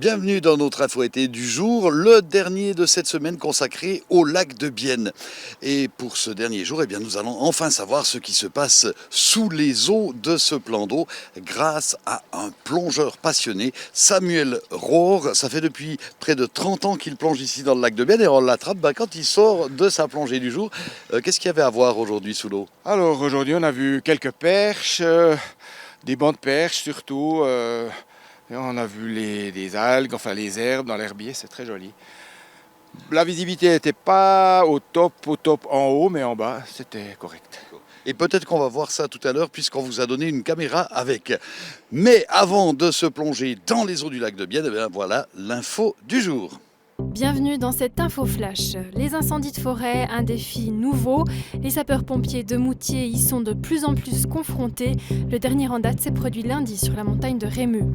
Bienvenue dans notre info-été du jour, le dernier de cette semaine consacré au lac de Bienne. Et pour ce dernier jour, nous allons enfin savoir ce qui se passe sous les eaux de ce plan d'eau grâce à un plongeur passionné, Samuel Rohr. Ça fait depuis près de 30 ans qu'il plonge ici dans le lac de Bienne et on l'attrape quand il sort de sa plongée du jour. Qu'est-ce qu'il y avait à voir aujourd'hui sous l'eau? Alors aujourd'hui on a vu quelques perches, des bancs de perches surtout. Et on a vu des algues, enfin les herbes dans l'herbier, c'est très joli. La visibilité n'était pas au top en haut, mais en bas c'était correct. Et peut-être qu'on va voir ça tout à l'heure puisqu'on vous a donné une caméra avec. Mais avant de se plonger dans les eaux du lac de Bienne, voilà l'info du jour. Bienvenue dans cette info flash. Les incendies de forêt, un défi nouveau. Les sapeurs-pompiers de Moutier y sont de plus en plus confrontés. Le dernier en date s'est produit lundi sur la montagne de Rémeux.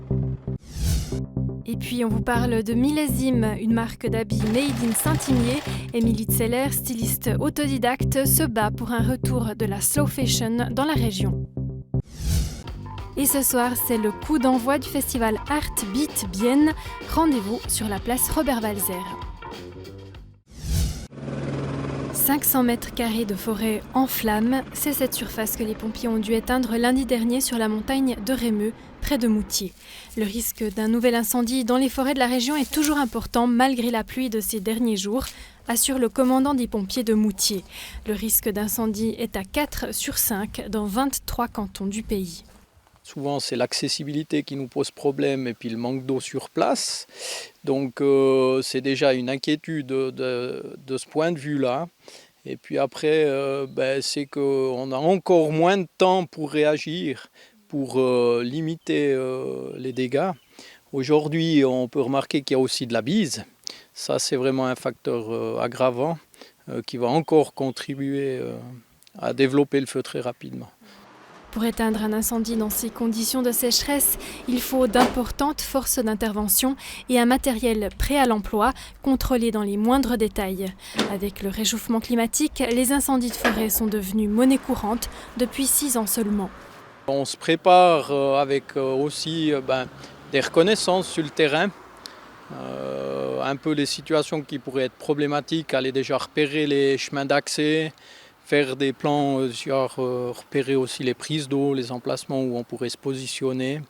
Et puis on vous parle de Millésime, une marque d'habits made in Saint-Imier. Émilie Zeller, styliste autodidacte, se bat pour un retour de la slow fashion dans la région. Et ce soir, c'est le coup d'envoi du festival Art Beat Bienne. Rendez-vous sur la place Robert-Walser. 500 mètres carrés de forêt en flammes, c'est cette surface que les pompiers ont dû éteindre lundi dernier sur la montagne de Rémeux, près de Moutier. Le risque d'un nouvel incendie dans les forêts de la région est toujours important malgré la pluie de ces derniers jours, assure le commandant des pompiers de Moutier. Le risque d'incendie est à 4 sur 5 dans 23 cantons du pays. Souvent, c'est l'accessibilité qui nous pose problème et puis le manque d'eau sur place. Donc, c'est déjà une inquiétude de ce point de vue-là. Et puis après, c'est qu'on a encore moins de temps pour réagir, pour limiter les dégâts. Aujourd'hui, on peut remarquer qu'il y a aussi de la bise. Ça, c'est vraiment un facteur aggravant qui va encore contribuer à développer le feu très rapidement. Pour éteindre un incendie dans ces conditions de sécheresse, il faut d'importantes forces d'intervention et un matériel prêt à l'emploi, contrôlé dans les moindres détails. Avec le réchauffement climatique, les incendies de forêt sont devenus monnaie courante depuis 6 ans seulement. On se prépare avec aussi des reconnaissances sur le terrain. Un peu les situations qui pourraient être problématiques, aller déjà repérer les chemins d'accès, faire des plans, repérer aussi les prises d'eau, les emplacements où on pourrait se positionner.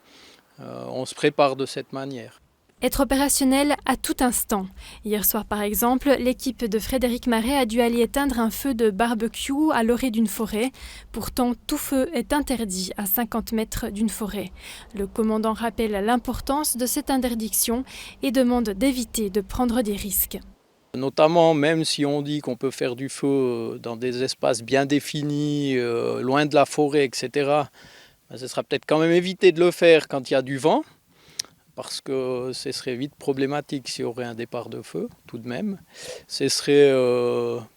On se prépare de cette manière. Être opérationnel à tout instant. Hier soir par exemple, l'équipe de Frédéric Marais a dû aller éteindre un feu de barbecue à l'orée d'une forêt. Pourtant, tout feu est interdit à 50 mètres d'une forêt. Le commandant rappelle l'importance de cette interdiction et demande d'éviter de prendre des risques. Notamment, même si on dit qu'on peut faire du feu dans des espaces bien définis, loin de la forêt, etc., ce sera peut-être quand même éviter de le faire quand il y a du vent, parce que ce serait vite problématique s'il y aurait un départ de feu, tout de même. Ce serait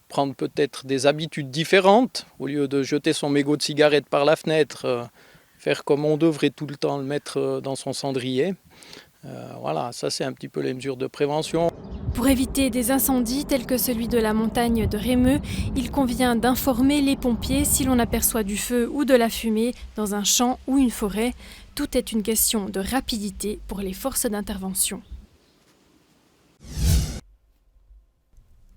prendre peut-être des habitudes différentes, au lieu de jeter son mégot de cigarette par la fenêtre, faire comme on devrait tout le temps le mettre dans son cendrier. Voilà, ça c'est un petit peu les mesures de prévention. Pour éviter des incendies tels que celui de la montagne de Rémeux, il convient d'informer les pompiers si l'on aperçoit du feu ou de la fumée dans un champ ou une forêt. Tout est une question de rapidité pour les forces d'intervention.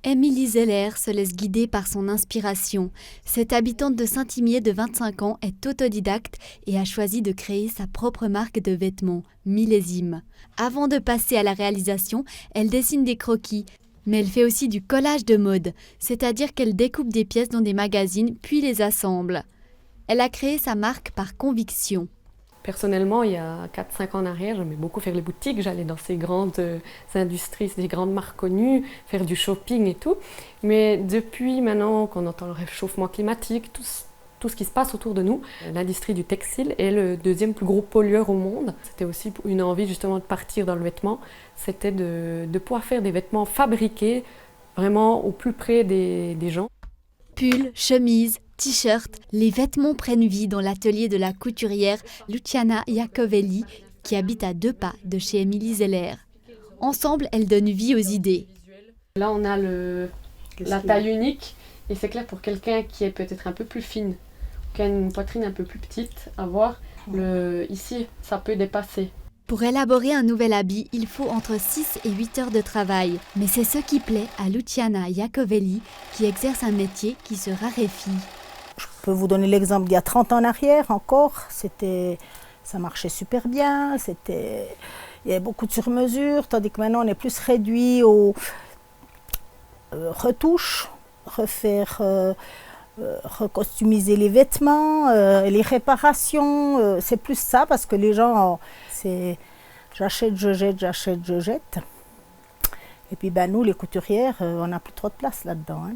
Émilie Zeller se laisse guider par son inspiration. Cette habitante de Saint-Imier de 25 ans est autodidacte et a choisi de créer sa propre marque de vêtements, Millésime. Avant de passer à la réalisation, elle dessine des croquis. Mais elle fait aussi du collage de mode, c'est-à-dire qu'elle découpe des pièces dans des magazines puis les assemble. Elle a créé sa marque par conviction. Personnellement, il y a 4-5 ans en arrière, j'aimais beaucoup faire les boutiques, j'allais dans ces grandes industries, ces grandes marques connues, faire du shopping et tout. Mais depuis maintenant qu'on entend le réchauffement climatique, tout ce qui se passe autour de nous, l'industrie du textile est le deuxième plus gros pollueur au monde. C'était aussi une envie justement de partir dans le vêtement, c'était de pouvoir faire des vêtements fabriqués vraiment au plus près des gens. Pulls, chemises, t-shirts, les vêtements prennent vie dans l'atelier de la couturière Luciana Iacovelli qui habite à 2 pas de chez Émilie Zeller. Ensemble, elles donnent vie aux idées. Là, on a la taille unique et c'est clair pour quelqu'un qui est peut-être un peu plus fine, qui a une poitrine un peu plus petite, à voir, ici, ça peut dépasser. Pour élaborer un nouvel habit, il faut entre 6 et 8 heures de travail. Mais c'est ce qui plaît à Luciana Iacovelli, qui exerce un métier qui se raréfie. Je peux vous donner l'exemple d'il y a 30 ans en arrière encore. Ça marchait super bien, il y avait beaucoup de sur-mesure, tandis que maintenant on est plus réduit aux retouches, recostumiser les vêtements, les réparations. C'est plus ça parce que les gens, c'est j'achète, je jette, j'achète, je jette. Et puis nous, les couturières, on n'a plus trop de place là-dedans. Hein.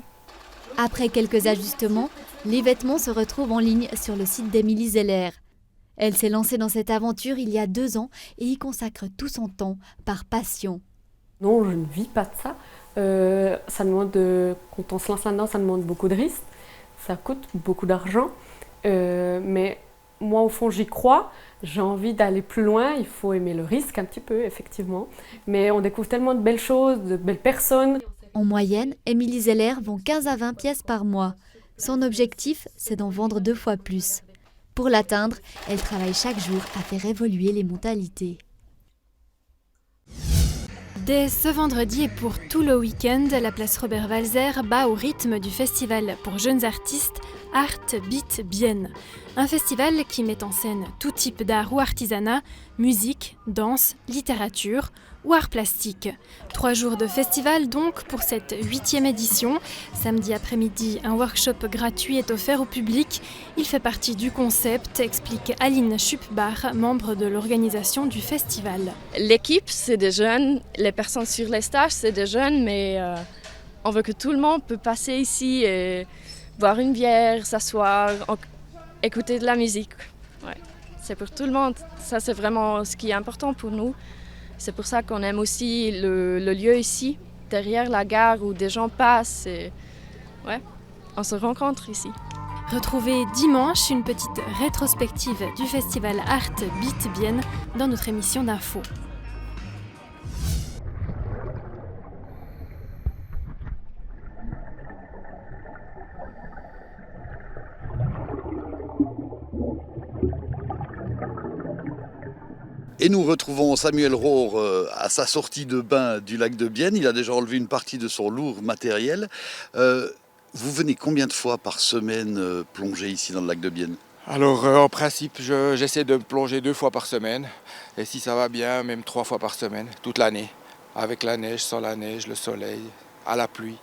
Après quelques ajustements, les vêtements se retrouvent en ligne sur le site d'Émilie Zeller. Elle s'est lancée dans cette aventure il y a 2 ans et y consacre tout son temps par passion. Non, je ne vis pas de ça. Ça demande, quand on se lance là-dedans, ça demande beaucoup de risques. Ça coûte beaucoup d'argent. Mais moi, au fond, j'y crois. J'ai envie d'aller plus loin. Il faut aimer le risque un petit peu, effectivement. Mais on découvre tellement de belles choses, de belles personnes. En moyenne, Émilie Zeller vend 15 à 20 pièces par mois. Son objectif, c'est d'en vendre 2 fois plus. Pour l'atteindre, elle travaille chaque jour à faire évoluer les mentalités. Dès ce vendredi et pour tout le week-end, la place Robert-Walser bat au rythme du festival pour jeunes artistes Art Beat Bienne. Un festival qui met en scène tout type d'art ou artisanat, musique, danse, littérature ou art plastique. 3 jours de festival donc pour cette 8e édition. Samedi après-midi, un workshop gratuit est offert au public. Il fait partie du concept, explique Aline Schupbach, membre de l'organisation du festival. L'équipe, c'est des jeunes. Les personnes sur les stages, c'est des jeunes, mais on veut que tout le monde peut passer ici et boire une bière, s'asseoir, écouter de la musique. Ouais. C'est pour tout le monde. Ça, c'est vraiment ce qui est important pour nous. C'est pour ça qu'on aime aussi le lieu ici, derrière la gare où des gens passent. Et ouais, on se rencontre ici. Retrouvez dimanche une petite rétrospective du festival Art Beat Bienne dans notre émission d'info. Et nous retrouvons Samuel Rohr à sa sortie de bain du lac de Bienne. Il a déjà enlevé une partie de son lourd matériel. Vous venez combien de fois par semaine plonger ici dans le lac de Bienne ? Alors en principe, j'essaie de me plonger 2 fois par semaine. Et si ça va bien, même 3 fois par semaine, toute l'année. Avec la neige, sans la neige, le soleil, à la pluie.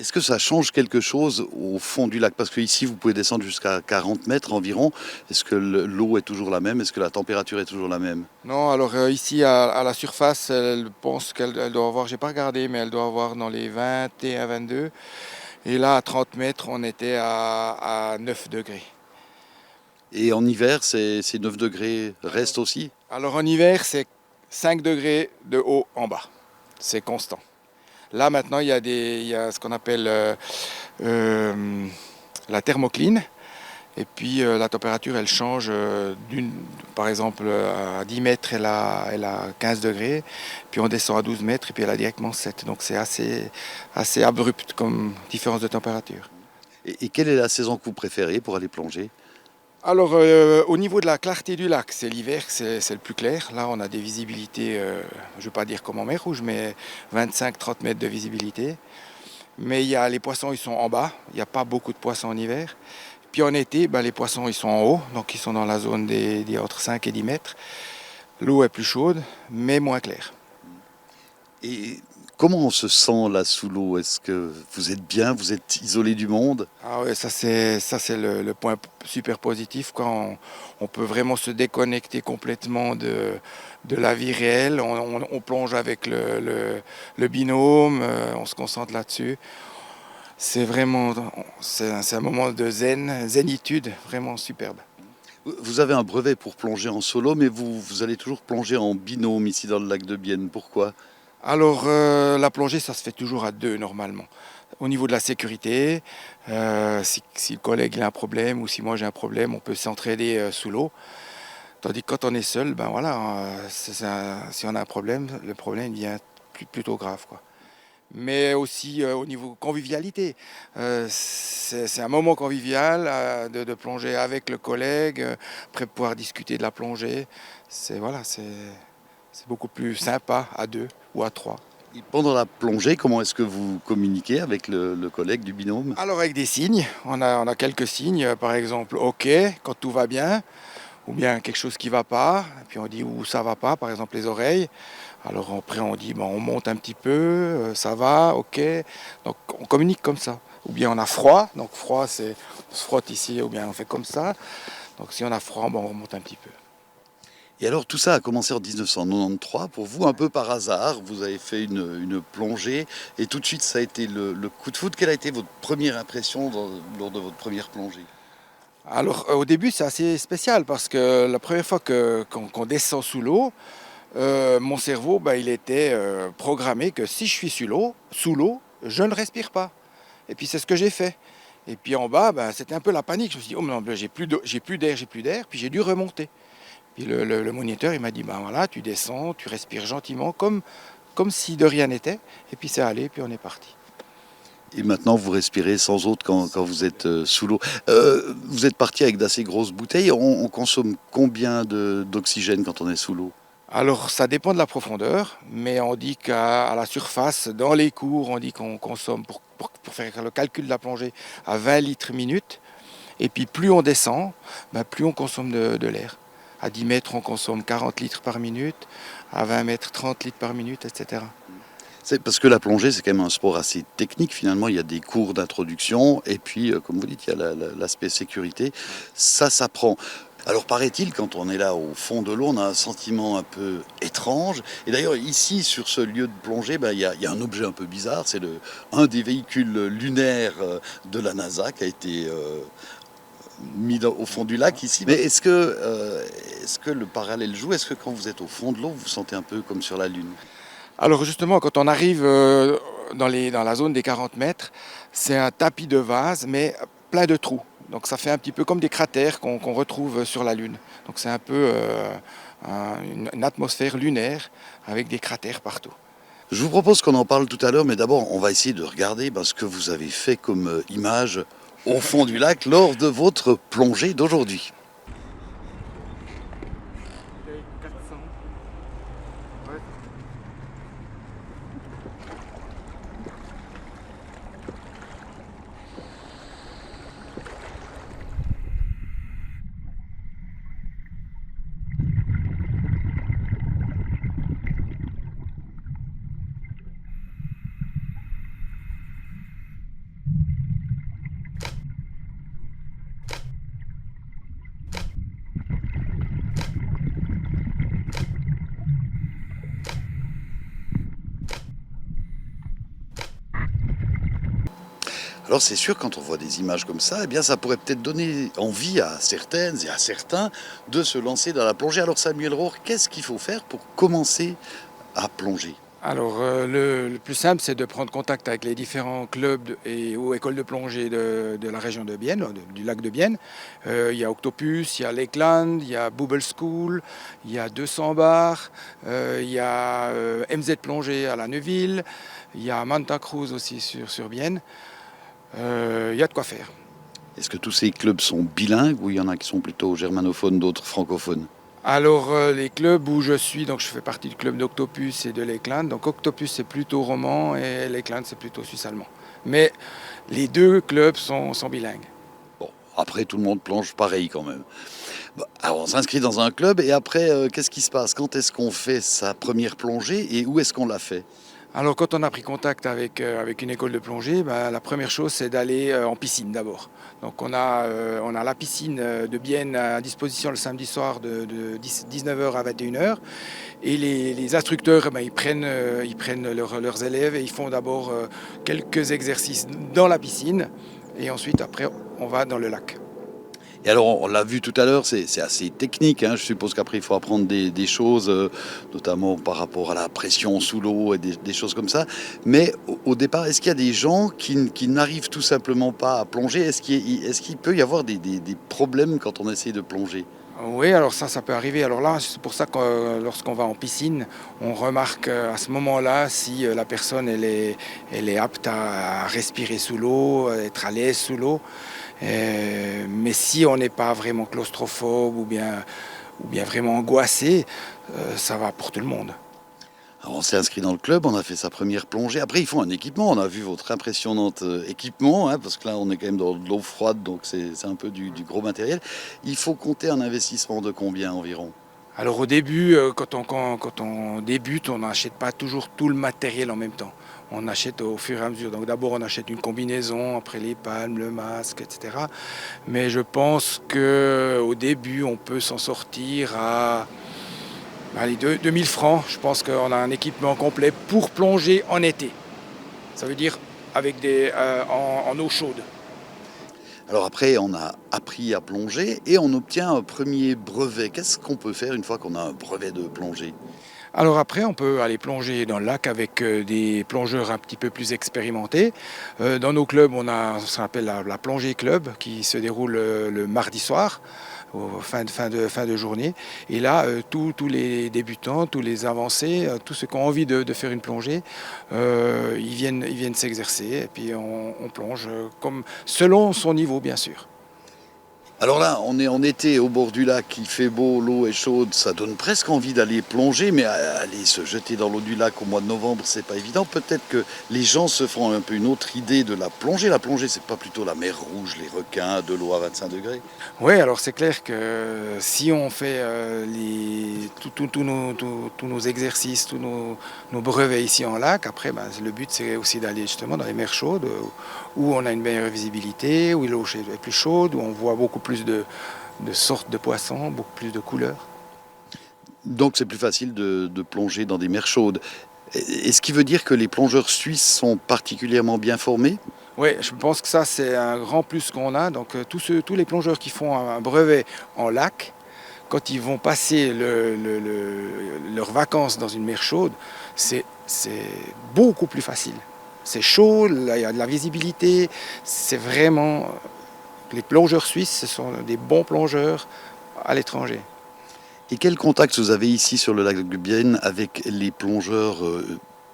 Est-ce que ça change quelque chose au fond du lac ? Parce qu'ici, vous pouvez descendre jusqu'à 40 mètres environ. Est-ce que l'eau est toujours la même ? Est-ce que la température est toujours la même ? Non, alors ici, à la surface, elle pense qu'elle doit avoir, j'ai pas regardé, mais elle doit avoir dans les 21, 22. Et là, à 30 mètres, on était à 9 degrés. Et en hiver, ces 9 degrés restent aussi ? Alors en hiver, c'est 5 degrés de haut en bas. C'est constant. Là, maintenant, il y a ce qu'on appelle la thermocline. Et puis, la température, elle change par exemple, à 10 mètres, elle a 15 degrés. Puis, on descend à 12 mètres et puis elle a directement 7. Donc, c'est assez abrupt comme différence de température. Et quelle est la saison que vous préférez pour aller plonger ? Alors, au niveau de la clarté du lac, c'est l'hiver, c'est le plus clair. Là, on a des visibilités, je ne veux pas dire comme en mer Rouge, mais 25-30 mètres de visibilité. Mais les poissons, ils sont en bas. Il n'y a pas beaucoup de poissons en hiver. Puis en été, les poissons, ils sont en haut. Donc, ils sont dans la zone des entre 5 et 10 mètres. L'eau est plus chaude, mais moins claire. Et comment on se sent là sous l'eau ? Est-ce que vous êtes bien ? Vous êtes isolé du monde ? Ah ouais, ça c'est le point super positif. Quand on peut vraiment se déconnecter complètement de la vie réelle. On plonge avec le binôme, on se concentre là-dessus. C'est un moment de zénitude, vraiment superbe. Vous avez un brevet pour plonger en solo, mais vous allez toujours plonger en binôme ici dans le lac de Bienne. Pourquoi ? Alors, la plongée, ça se fait toujours à 2 normalement. Au niveau de la sécurité, si le collègue a un problème ou si moi j'ai un problème, on peut s'entraider sous l'eau. Tandis que quand on est seul, si on a un problème, le problème devient plutôt grave, quoi. mais aussi au niveau convivialité. C'est un moment convivial de plonger avec le collègue, après pouvoir discuter de la plongée. C'est beaucoup plus sympa à 2 ou à 3. Et pendant la plongée, comment est-ce que vous communiquez avec le collègue du binôme? Alors avec des signes, on a quelques signes, par exemple OK quand tout va bien, ou bien quelque chose qui ne va pas, et puis on dit où ça ne va pas, par exemple les oreilles. Alors après on dit on monte un petit peu, ça va, OK. Donc on communique comme ça. Ou bien on a froid, donc froid c'est on se frotte ici, ou bien on fait comme ça. Donc si on a froid, on remonte un petit peu. Et alors tout ça a commencé en 1993, pour vous un peu par hasard, vous avez fait une plongée et tout de suite ça a été le coup de foudre. Quelle a été votre première impression lors de votre première plongée? Alors au début c'est assez spécial parce que la première fois qu'on descend sous l'eau, mon cerveau il était programmé que si je suis sous l'eau, je ne respire pas. Et puis c'est ce que j'ai fait. Et puis en bas, c'était un peu la panique. Je me suis dit, oh non, j'ai plus d'air, puis j'ai dû remonter. Puis le moniteur, il m'a dit, voilà, tu descends, tu respires gentiment, comme si de rien n'était. Et puis c'est allé, puis on est parti. Et maintenant, vous respirez sans autre quand vous êtes sous l'eau. Vous êtes parti avec d'assez grosses bouteilles. On consomme combien d'oxygène quand on est sous l'eau? Alors ça dépend de la profondeur, mais on dit qu'à la surface, dans les cours, on dit qu'on consomme, pour faire le calcul de la plongée, à 20 litres minute. Et puis plus on descend, plus on consomme de l'air. À 10 mètres, on consomme 40 litres par minute, à 20 mètres, 30 litres par minute, etc. C'est parce que la plongée, c'est quand même un sport assez technique. Finalement, il y a des cours d'introduction et puis, comme vous dites, il y a l'aspect sécurité. Ça s'apprend. Alors paraît-il, quand on est là au fond de l'eau, on a un sentiment un peu étrange. Et d'ailleurs, ici, sur ce lieu de plongée, il y a un objet un peu bizarre. C'est un des véhicules lunaires de la NASA qui a été mis au fond du lac ici. Mais est-ce que le parallèle joue? Est-ce que quand vous êtes au fond de l'eau, vous vous sentez un peu comme sur la Lune? Alors justement, quand on arrive dans la zone des 40 mètres, c'est un tapis de vase, mais plein de trous. Donc ça fait un petit peu comme des cratères qu'on retrouve sur la Lune. Donc c'est un peu une atmosphère lunaire avec des cratères partout. Je vous propose qu'on en parle tout à l'heure, mais d'abord on va essayer de regarder ce que vous avez fait comme image au fond du lac lors de votre plongée d'aujourd'hui. Alors c'est sûr, quand on voit des images comme ça, ça pourrait peut-être donner envie à certaines et à certains de se lancer dans la plongée. Alors Samuel Rohr, qu'est-ce qu'il faut faire pour commencer à plonger? Alors le plus simple, c'est de prendre contact avec les différents clubs ou écoles de plongée de la région de Bienne, du lac de Bienne. Il y a Octopus, il y a Lakeland, il y a Bubble School, il y a 200 bars, il y a MZ Plongée à la Neuville, il y a Manta Cruise aussi sur Bienne. Il y a de quoi faire. Est-ce que tous ces clubs sont bilingues ou il y en a qui sont plutôt germanophones, d'autres francophones? Alors les clubs où je suis, donc je fais partie du club d'Octopus et de Lakeland. Donc Octopus c'est plutôt roman et Lakeland c'est plutôt suisse-allemand. Mais les deux clubs sont bilingues. Bon, après tout le monde plonge pareil quand même. Alors on s'inscrit dans un club et après qu'est-ce qui se passe? Quand est-ce qu'on fait sa première plongée et où est-ce qu'on l'a fait? Alors quand on a pris contact avec une école de plongée, la première chose c'est d'aller en piscine d'abord. Donc on a la piscine de Bienne à disposition le samedi soir de 19h à 21h. Et les instructeurs ils prennent leurs élèves et ils font d'abord quelques exercices dans la piscine. Et ensuite après on va dans le lac. Et alors, on l'a vu tout à l'heure, c'est assez technique. Je suppose qu'après, il faut apprendre des choses, notamment par rapport à la pression sous l'eau et des choses comme ça. Mais au départ, est-ce qu'il y a des gens qui n'arrivent tout simplement pas à plonger? Est-ce qu'il peut y avoir des problèmes quand on essaie de plonger? Oui, alors ça peut arriver. Alors là, c'est pour ça que lorsqu'on va en piscine, on remarque à ce moment-là si la personne elle est apte à respirer sous l'eau, à être à l'aise sous l'eau. Mais si on n'est pas vraiment claustrophobe ou bien vraiment angoissé, ça va pour tout le monde. Alors, on s'est inscrit dans le club, on a fait sa première plongée. Après, il faut un équipement. On a vu votre impressionnant équipement, hein, parce que là, on est quand même dans de l'eau froide, donc c'est un peu du gros matériel. Il faut compter un investissement de combien environ? Alors au début, quand on débute, on n'achète pas toujours tout le matériel en même temps. On achète au fur et à mesure. Donc d'abord on achète une combinaison, après les palmes, le masque, etc. Mais je pense qu'au début on peut s'en sortir à 2000 francs. Je pense qu'on a un équipement complet pour plonger en été. Ça veut dire avec en eau chaude. Alors après, on a appris à plonger et on obtient un premier brevet. Qu'est-ce qu'on peut faire une fois qu'on a un brevet de plongée? Alors après, on peut aller plonger dans le lac avec des plongeurs un petit peu plus expérimentés. Dans nos clubs, on a ce qu'on appelle la plongée club qui se déroule le mardi soir, fin de journée. Et là, tous les débutants, tous les avancés, tous ceux qui ont envie de faire une plongée, ils viennent s'exercer et puis on plonge comme selon son niveau, bien sûr. Alors là, on est en été au bord du lac, il fait beau, l'eau est chaude, ça donne presque envie d'aller plonger, mais aller se jeter dans l'eau du lac au mois de novembre, c'est pas évident. Peut-être que les gens se font un peu une autre idée de la plongée. La plongée, c'est pas plutôt la mer Rouge, les requins, de l'eau à 25 degrés? Oui, alors c'est clair que si on fait tous nos exercices, tous nos brevets ici en lac, après le but c'est aussi d'aller justement dans les mers chaudes où on a une meilleure visibilité, où l'eau est plus chaude, où on voit beaucoup plus de sortes de poissons, beaucoup plus de couleurs. Donc c'est plus facile de plonger dans des mers chaudes. Est-ce qui veut dire que les plongeurs suisses sont particulièrement bien formés? Oui, je pense que ça c'est un grand plus qu'on a. Donc tous les plongeurs qui font un brevet en lac, quand ils vont passer leurs vacances dans une mer chaude, c'est beaucoup plus facile. C'est chaud, là, il y a de la visibilité, c'est vraiment... Les plongeurs suisses, ce sont des bons plongeurs à l'étranger. Et quel contact vous avez ici sur le lac de Bienne avec les plongeurs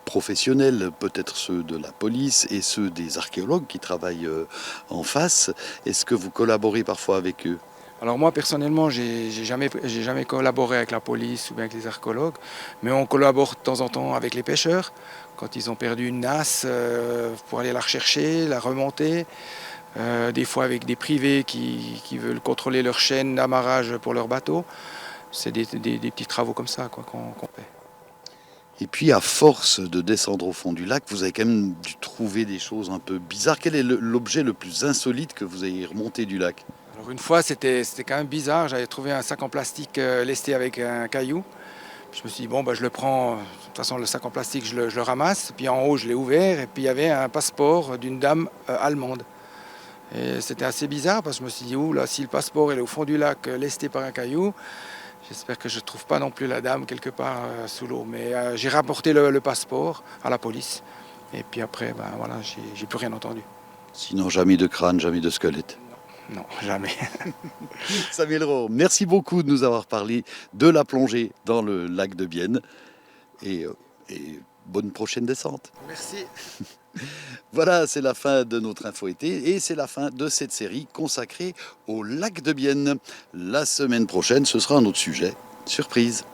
professionnels, peut-être ceux de la police et ceux des archéologues qui travaillent en face? Est-ce que vous collaborez parfois avec eux? Alors moi personnellement, j'ai jamais collaboré avec la police ou bien avec les archéologues, mais on collabore de temps en temps avec les pêcheurs quand ils ont perdu une nasse pour aller la rechercher, la remonter. Des fois avec des privés qui veulent contrôler leur chaîne d'amarrage pour leur bateau. C'est des petits travaux comme ça qu'on fait. Et puis à force de descendre au fond du lac, vous avez quand même dû trouver des choses un peu bizarres. Quel est l'objet le plus insolite que vous ayez remonté du lac? Alors une fois c'était quand même bizarre, j'avais trouvé un sac en plastique lesté avec un caillou. Je me suis dit je le prends, de toute façon le sac en plastique je le ramasse, puis en haut je l'ai ouvert et puis il y avait un passeport d'une dame allemande. Et c'était assez bizarre parce que je me suis dit, là, si le passeport est au fond du lac, lesté par un caillou, j'espère que je ne trouve pas non plus la dame quelque part sous l'eau. Mais j'ai rapporté le passeport à la police. Et puis après, voilà, j'ai plus rien entendu. Sinon, jamais de crâne, jamais de squelette. Non, jamais. Samuel Rohr, merci beaucoup de nous avoir parlé de la plongée dans le lac de Bienne. Et bonne prochaine descente. Merci. Voilà, c'est la fin de notre info été et c'est la fin de cette série consacrée au lac de Bienne. La semaine prochaine, ce sera un autre sujet. Surprise.